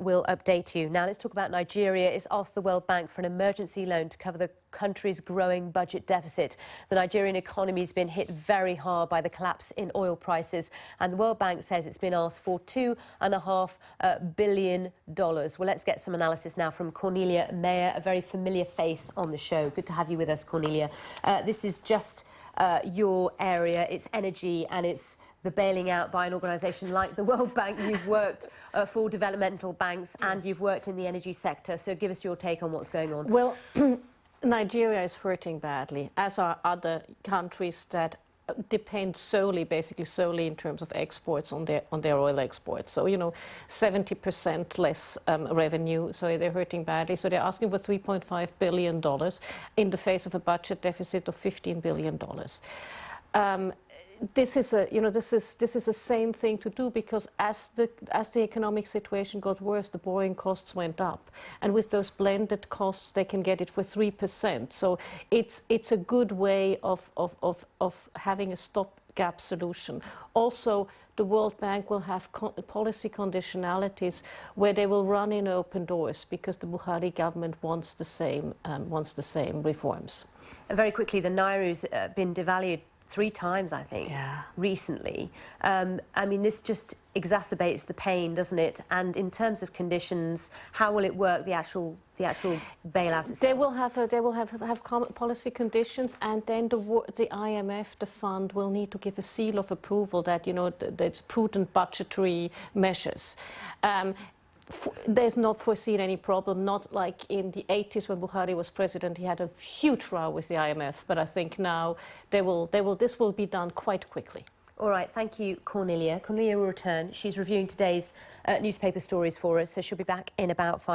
we'll update you. Now let's talk about Nigeria. It's asked the World Bank for an emergency loan to cover the country's growing budget deficit. The Nigerian economy has been hit very hard by the collapse in oil prices, and the World Bank says it's been asked for $2.5 billion. Well, let's get some analysis now from Cornelia Meyer, a very familiar face on the show. Good to have you with us, Cornelia. This is just your area. It's energy and it's the bailing out by an organisation like the World Bank. You've worked for developmental banks and you've worked in the energy sector. So give us your take on what's going on. Well, Nigeria is hurting badly, as are other countries that depend basically solely in terms of exports on their oil exports. So, 70% less revenue, so they're hurting badly. So they're asking for $3.5 billion in the face of a budget deficit of $15 billion. This is a sane thing to do, because as the economic situation got worse, the borrowing costs went up, and with those blended costs, they can get it for 3%. So it's a good way of having a stopgap solution. Also, the World Bank will have policy conditionalities where they will run in open doors, because the Buhari government wants the same reforms. Very quickly, the Nairu's been devalued 3 times, I think, recently. I mean, this just exacerbates the pain, doesn't it? And in terms of conditions, how will it work, the actual bailout itself? They will have policy conditions, and then the IMF, the fund, will need to give a seal of approval that, that's prudent budgetary measures. There's not foreseen any problem, not like in the 80s when Buhari was president. He had a huge row with the IMF, but I think now this will be done quite quickly. All right, thank you, Cornelia. Cornelia will return. She's reviewing today's newspaper stories for us, so she'll be back in about 5